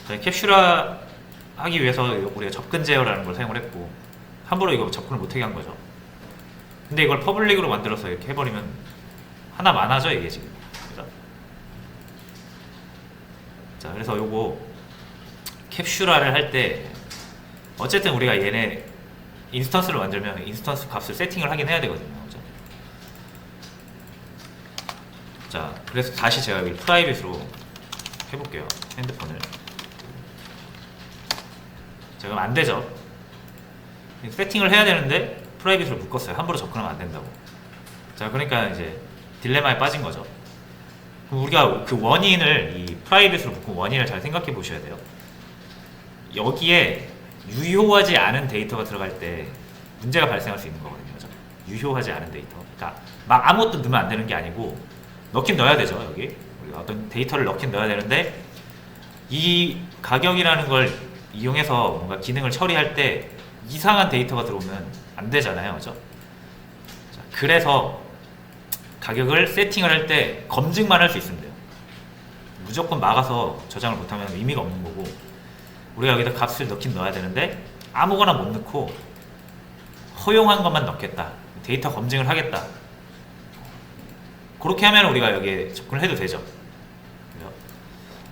캡슐화 하기 위해서 우리가 접근 제어라는 걸 사용을 했고 함부로 이거 접근을 못하게 한 거죠. 근데 이걸 퍼블릭으로 만들어서 이렇게 해버리면 하나 많아져 이게 지금. 그죠? 자, 그래서 요거 캡슐화를 할 때 어쨌든 우리가 얘네 인스턴스를 만들면 인스턴스 값을 세팅을 하긴 해야 되거든요. 그죠? 자, 그래서 다시 제가 여기 프라이빗으로 해볼게요. 핸드폰을. 자, 그럼 안 되죠. 세팅을 해야 되는데 프라이빗으로 묶었어요. 함부로 접근하면 안 된다고. 자, 그러니까 이제 딜레마에 빠진 거죠. 그럼 우리가 그 원인을 이 프라이빗으로 묶은 원인을 잘 생각해 보셔야 돼요. 여기에 유효하지 않은 데이터가 들어갈 때 문제가 발생할 수 있는 거거든요. 그죠? 유효하지 않은 데이터. 그러니까 막 아무것도 넣으면 안 되는 게 아니고 넣긴 넣어야 되죠. 여기 우리가 어떤 데이터를 넣긴 넣어야 되는데 이 가격이라는 걸 이용해서 뭔가 기능을 처리할 때 이상한 데이터가 들어오면 안 되잖아요. 그죠? 자, 그래서 가격을 세팅을 할 때 검증만 할 수 있으면 돼요. 무조건 막아서 저장을 못하면 의미가 없는 거고, 우리가 여기다 값을 넣긴 넣어야 되는데 아무거나 못 넣고 허용한 것만 넣겠다, 데이터 검증을 하겠다, 그렇게 하면 우리가 여기에 접근을 해도 되죠.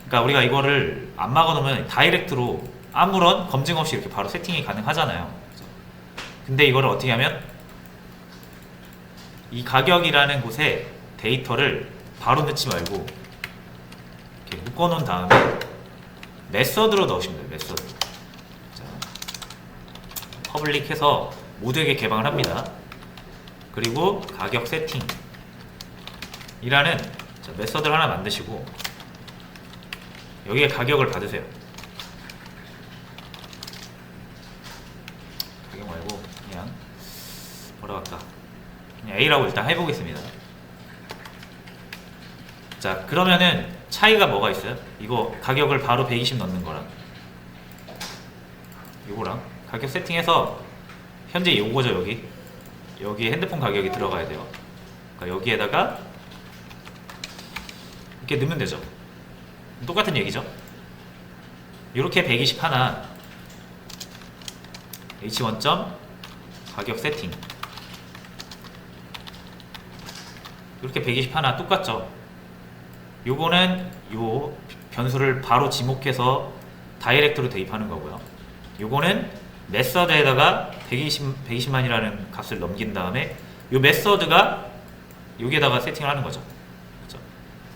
그러니까 우리가 이거를 안 막아 놓으면 다이렉트로 아무런 검증 없이 이렇게 바로 세팅이 가능하잖아요. 근데 이거를 어떻게 하면 이 가격이라는 곳에 데이터를 바로 넣지 말고 이렇게 묶어 놓은 다음에 메서드로 넣으시면 돼요. 메서드. 자, 퍼블릭 해서 모두에게 개방을 합니다. 그리고 가격 세팅 이라는 메서드를 하나 만드시고 여기에 가격을 받으세요. 가격 말고 그냥 뭐라고 할까, 그냥 A라고 일단 해보겠습니다. 자, 그러면은 차이가 뭐가 있어요? 이거 가격을 바로 120 넣는 거랑 요거랑 가격 세팅해서 현재 요거죠. 여기 핸드폰 가격이 들어가야 돼요. 그러니까 여기에다가 이렇게 넣으면 되죠. 똑같은 얘기죠. 이렇게 120 하나 H1점 가격 세팅 이렇게 120 하나 똑같죠. 요거는 요 변수를 바로 지목해서 다이렉트로 대입하는 거고요. 요거는 메서드에다가 120만이라는 값을 넘긴 다음에 요 메서드가 여기에다가 세팅을 하는 거죠. 그렇죠?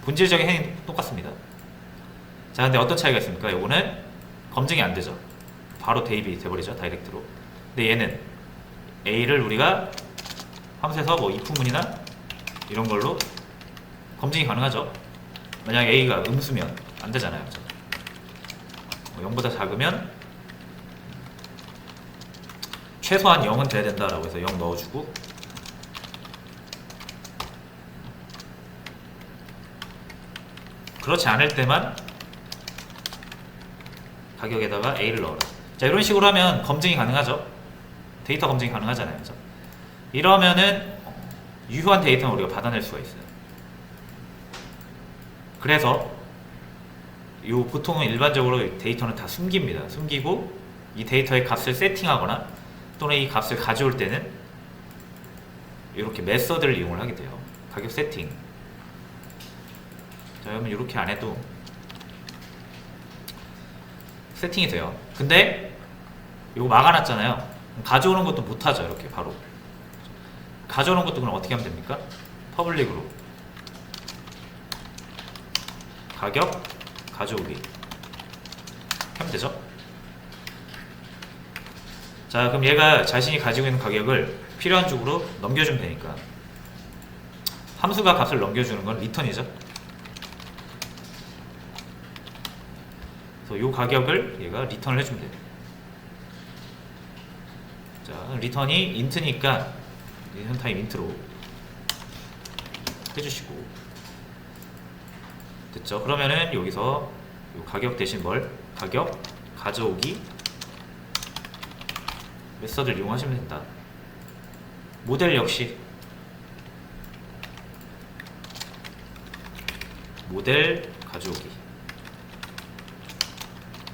본질적인 행위 똑같습니다. 자, 근데 어떤 차이가 있습니까? 요거는 검증이 안 되죠. 바로 대입이 돼버리죠. 다이렉트로. 근데 얘는 A를 우리가 함수에서 뭐 if문이나 이런 걸로 검증이 가능하죠. 만약 A가 음수면 안 되잖아요. 그렇죠? 0보다 작으면 최소한 0은 돼야 된다라고 해서 0 넣어주고, 그렇지 않을 때만 가격에다가 A를 넣어라. 자, 이런 식으로 하면 검증이 가능하죠. 데이터 검증이 가능하잖아요. 그렇죠? 이러면은 유효한 데이터는 우리가 받아낼 수가 있어요. 그래서 보통은 일반적으로 데이터는 다 숨깁니다. 숨기고 이 데이터의 값을 세팅하거나 또는 이 값을 가져올 때는 이렇게 메서드를 이용을 하게 돼요. 가격 세팅. 자, 그러면 이렇게 안 해도 세팅이 돼요. 근데 이거 막아놨잖아요. 가져오는 것도 못하죠. 이렇게 바로 가져오는 것도 그럼 어떻게 하면 됩니까? 퍼블릭으로 가격 가져오기 하면 되죠. 자, 그럼 얘가 자신이 가지고 있는 가격을 필요한 쪽으로 넘겨주면 되니까 함수가 값을 넘겨주는 건 리턴이죠. 그래서 이 가격을 얘가 리턴을 해주면 돼요. 자, 리턴이 인트니까 리턴 타임 인트로 해주시고 됐죠. 그러면은 여기서 이 가격 대신 뭘? 가격 가져오기 메서드를 이용하시면 된다. 모델 역시 모델 가져오기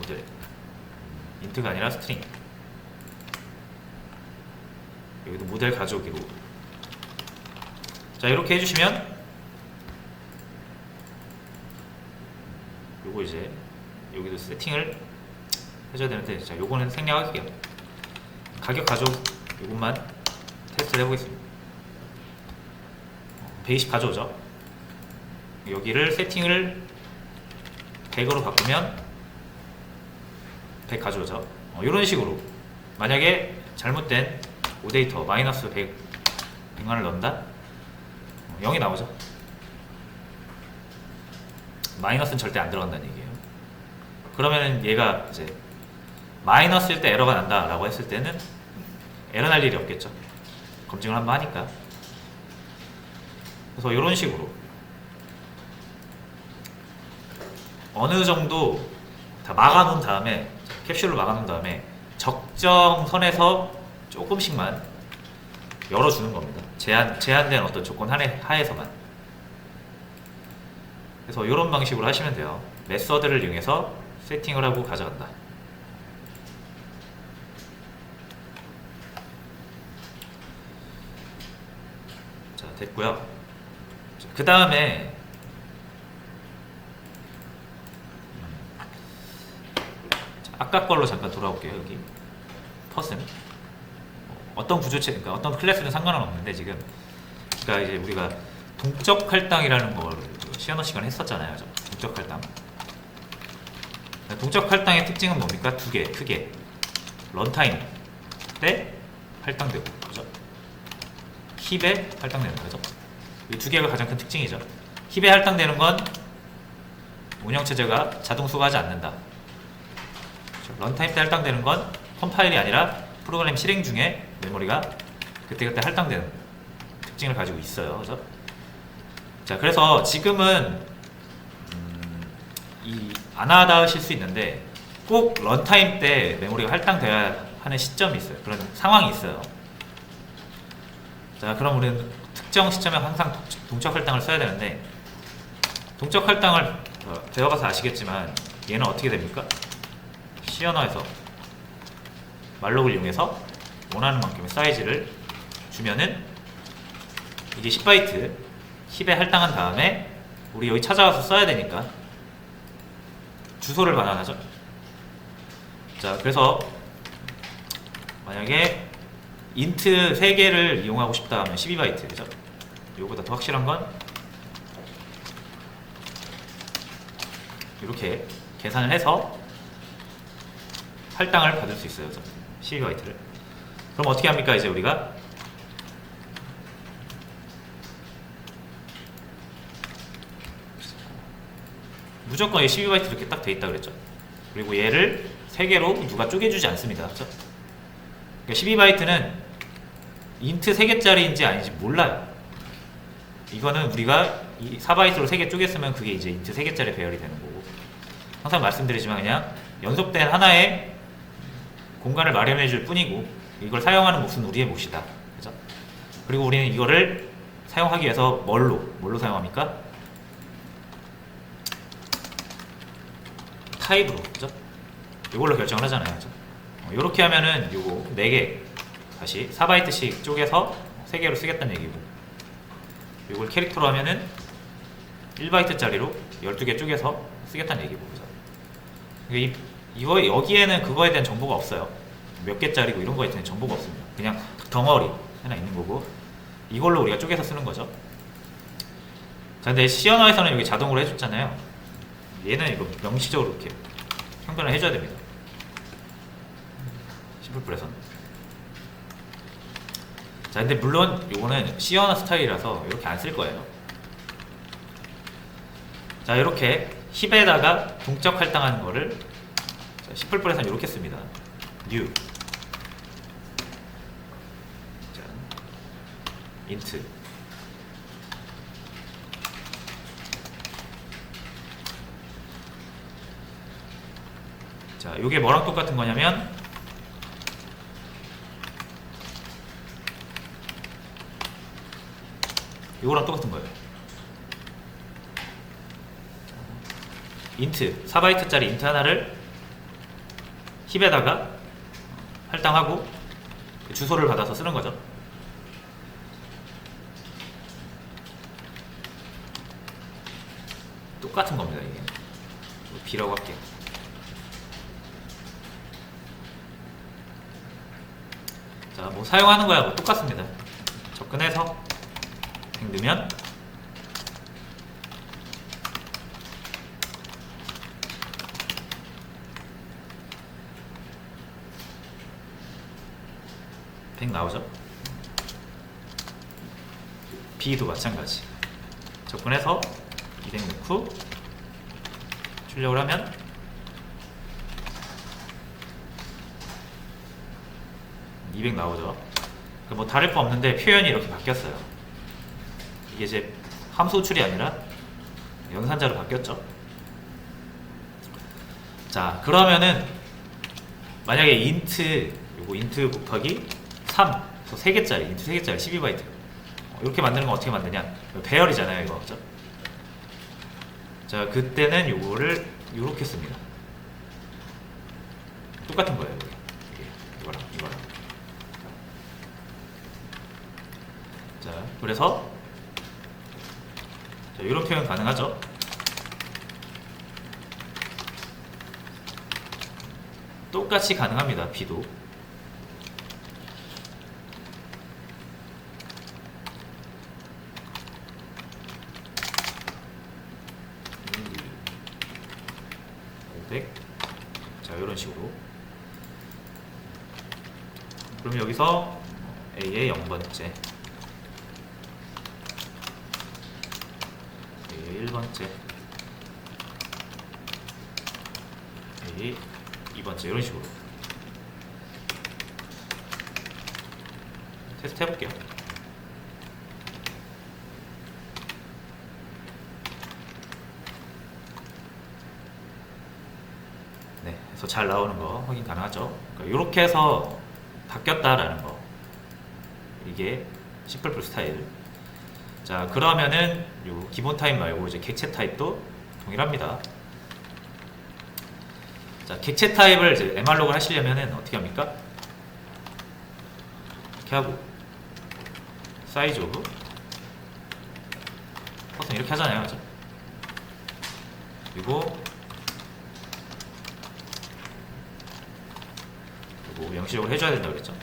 모델. 인트가 아니라 스트링. 여기도 모델 가져오기로. 자, 이렇게 해주시면 요거 이제 여기도 세팅을 해줘야 되는데, 자, 요거는 생략할게요. 가격 가져오, 요것만 테스트를 해보겠습니다. 120 가져오죠. 여기를 세팅을 100으로 바꾸면 100 가져오죠. 이런 식으로 만약에 잘못된 오데이터 마이너스 100만을 넣는다? 0이 나오죠. 마이너스는 절대 안 들어간다는 얘기예요. 그러면 얘가 이제 마이너스일 때 에러가 난다 라고 했을 때는 에러 날 일이 없겠죠. 검증을 한번 하니까. 그래서 이런 식으로 어느 정도 다 막아놓은 다음에, 캡슐로 막아놓은 다음에 적정 선에서 조금씩만 열어주는 겁니다. 제한된 어떤 조건 하에서만. 그래서 이런 방식으로 하시면 돼요. 메서드를 이용해서 세팅을 하고 가져간다. 자, 됐고요. 그 다음에 아까 걸로 잠깐 돌아올게요. 여기 퍼슨 어떤 구조체, 그러니까 어떤 클래스는 상관은 없는데, 지금 그러니까 이제 우리가 동적 할당이라는 걸 시연어 시간에 했었잖아요. 동적 할당. 동적 할당의 특징은 뭡니까? 두 개, 크게 런타임 때 할당되고, 그죠? 힙에 할당되는 거죠. 이 두 개가 가장 큰 특징이죠. 힙에 할당되는 건 운영체제가 자동 수거하지 않는다. 런타임 때 할당되는 건 컴파일이 아니라 프로그램 실행 중에 메모리가 그때그때 할당되는 특징을 가지고 있어요. 그죠? 자, 그래서 지금은 안 하실 수 있는데 꼭 런타임 때 메모리가 할당돼야 하는 시점이 있어요. 그런 상황이 있어요. 자, 그럼 우리는 특정 시점에 항상 동적 할당을 써야 되는데, 동적 할당을 배워가서 아시겠지만 얘는 어떻게 됩니까? 시언어에서 말록을 이용해서 원하는 만큼의 사이즈를 주면은 이게 10바이트 힙에 할당한 다음에 우리 여기 찾아가서 써야 되니까 주소를 반환하죠. 자, 그래서 만약에 인트 3개를 이용하고 싶다 하면 12바이트, 그죠? 요거보다 더 확실한 건 이렇게 계산을 해서 할당을 받을 수 있어요. 12바이트를. 그럼 어떻게 합니까? 이제 우리가 무조건 12바이트 이렇게 딱 돼 있다 그랬죠. 그리고 얘를 3개로 누가 쪼개주지 않습니다. 그렇죠? 그러니까 12바이트는 인트 3개짜리인지 아닌지 몰라요. 이거는 우리가 4바이트로 3개 쪼갰으면 그게 이제 인트 3개짜리 배열이 되는 거고, 항상 말씀드리지만 그냥 연속된 하나의 공간을 마련해 줄 뿐이고, 이걸 사용하는 몫은 우리의 몫이다. 그죠? 그리고 우리는 이거를 사용하기 위해서 뭘로 사용합니까? 타입으로, 그죠? 이걸로 결정을 하잖아요. 그죠? 이렇게 하면은 요거 4개 다시 4바이트씩 쪼개서 3개로 쓰겠다는 얘기고, 이걸 캐릭터로 하면은 1바이트짜리로 12개 쪼개서 쓰겠다는 얘기고, 그죠? 그러니까 이거 여기에는 그거에 대한 정보가 없어요. 몇 개짜리고 이런 거에 대한 정보가 없습니다. 그냥 덩어리 하나 있는 거고, 이걸로 우리가 쪼개서 쓰는 거죠. 자, 근데 시언어에서는 여기 자동으로 해줬잖아요. 얘는 이거 명시적으로 이렇게 형변을 해줘야 됩니다. 심플플에서는. 자, 근데 물론 이거는 시언어 스타일이라서 이렇게 안 쓸 거예요. 자, 이렇게 힙에다가 동적 할당하는 거를 심플플에서는 이렇게 씁니다. new 자, int 자, 요게 뭐랑 똑같은 거냐면 요거랑 똑같은 거예요. int 4바이트짜리 int 하나를 힙에다가 할당하고 그 주소를 받아서 쓰는 거죠. 똑같은 겁니다. 이게 B라고 할게요. 자, 뭐 사용하는 거야 뭐 똑같습니다. 접근해서 넣으면 나오죠. B도 마찬가지. 접근해서 200 넣고 출력을 하면 (200) 나오죠. 뭐 다를 거 없는데 표현이 이렇게 바뀌었어요. 이게 이제 함수 호출이 아니라 연산자로 바뀌었죠. 자, 그러면은 만약에 인트 요거 인트 곱하기 3, 그래서 3개짜리, 인트 3개짜리 12바이트 이렇게 만드는 건 어떻게 만드냐? 배열이잖아요, 이거. 그죠? 자, 그때는 요거를 요렇게 씁니다. 똑같은 거예요, 이거랑. 자, 그래서 자, 이런 표현 가능하죠? 똑같이 가능합니다, B도. 자, 이런 식으로. 그럼 여기서 A의 0번째, A의 1번째, A의 2번째 이런 식으로 테스트 해볼게요. 네, 그래서 잘 나오는 거 확인 가능하죠. 그러니까 이렇게 해서 바뀌었다라는 거. 이게 C++ 스타일. 자, 그러면은 요 기본 타입 말고 이제 객체 타입도 동일합니다. 자, 객체 타입을 이제 mRlog을 하시려면은 어떻게 합니까? 이렇게 하고 사이즈 오브 퍼센트 이렇게 하잖아요, 그죠? 그리고 명시적으로 해줘야 된다고 그랬죠.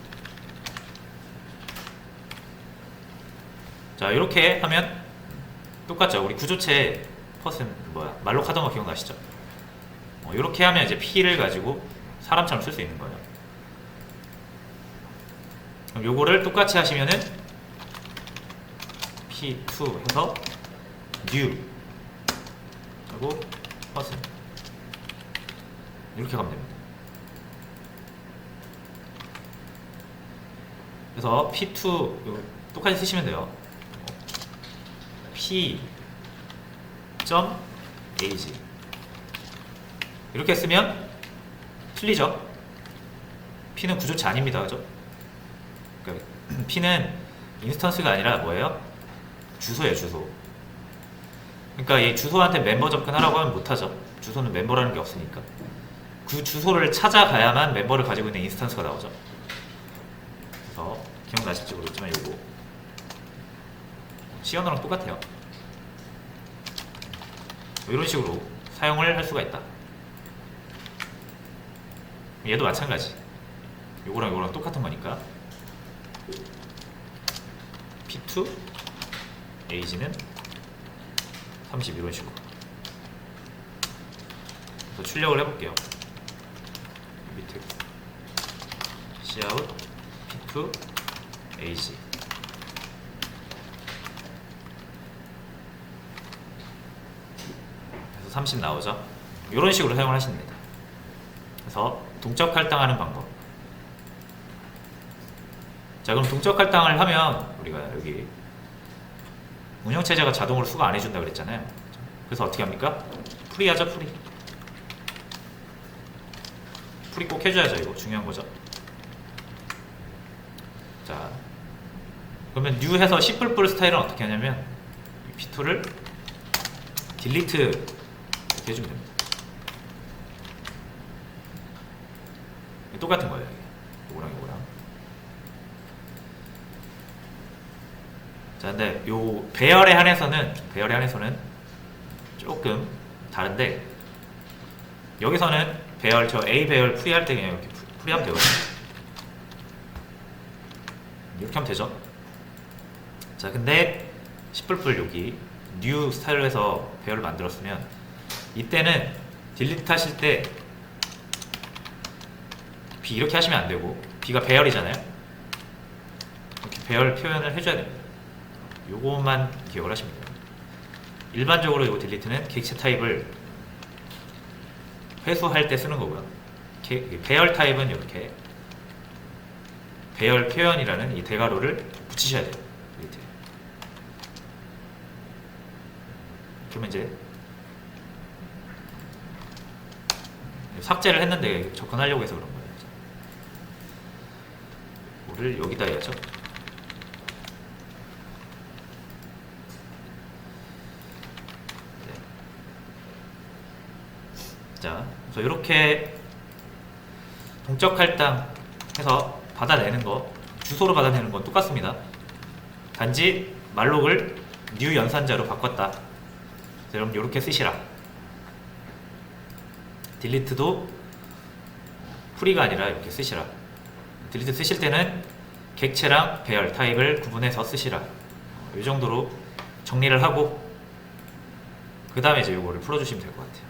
자, 이렇게 하면 똑같죠. 우리 구조체 말록 하던 거 기억나시죠? 이렇게 하면 이제 P를 가지고 사람처럼 쓸 수 있는 거예요. 그럼 요거를 똑같이 하시면은 P2 해서 new 하고 퍼센트 이렇게 가면 됩니다. 그래서 P2 똑같이 쓰시면 돼요. P.ag 이렇게 쓰면 틀리죠. P는 구조체 아닙니다, 그죠? 그러니까 P는 인스턴스가 아니라 뭐예요? 주소예요, 주소. 그러니까 이 주소한테 멤버 접근하라고 하면 못하죠. 주소는 멤버라는 게 없으니까. 그 주소를 찾아가야만 멤버를 가지고 있는 인스턴스가 나오죠. 그래서 기억나실지 모르겠지만 요거 C 언어랑 똑같아요. 이런 식으로 사용을 할 수가 있다. 얘도 마찬가지. 요거랑 요거랑 똑같은 거니까 P2 Ag는 30 이런 식으로. 그래서 출력을 해볼게요. 밑에 cout P2 Ag 그래서 30 나오죠. 이런 식으로 사용을 하시면 됩니다. 그래서 동적 할당하는 방법. 자, 그럼 동적 할당을 하면 우리가 여기 운영체제가 자동으로 수거 안 해준다 그랬잖아요. 그래서 어떻게 합니까? 프리 하죠, 프리. 프리 꼭 해줘야죠. 이거 중요한 거죠. 자, 그러면 new 해서 C++ 스타일은 어떻게 하냐면 P2를 delete 이렇게 해주면 됩니다. 똑같은 거예요. 요거랑 요거랑. 자, 근데 요 배열에 한해서는 조금 다른데, 여기서는 배열, 저 A 배열 풀이할 때 그냥 이렇게 풀이하면 되거든요. 이렇게 하면 되죠. 자, 근데 10불 여기 뉴 스타일로 해서 배열을 만들었으면, 이때는 딜리트 하실 때 B 이렇게 하시면 안 되고, B가 배열이잖아요. 이렇게 배열 표현을 해줘야 됩니다. 요것만 기억을 하시면 돼요. 일반적으로 이 딜리트는 객체 타입을 회수할 때 쓰는 거고요. 배열 타입은 이렇게 배열 표현이라는 이 대괄호를 붙이셔야 돼요. 딜리트. 그러면 이제 삭제를 했는데 접근하려고 해서 그런 거예요. 이거를 여기다 해야죠. 자, 그래서 이렇게 동적 할당 해서 받아내는 거, 주소로 받아내는 건 똑같습니다. 단지 말록을 new 연산자로 바꿨다. 자, 여러분 이렇게 쓰시라. 딜리트도 풀이가 아니라 이렇게 쓰시라. 딜리트 쓰실 때는 객체랑 배열 타입을 구분해서 쓰시라. 이 정도로 정리를 하고 그 다음에 이제 이거를 풀어주시면 될 것 같아요.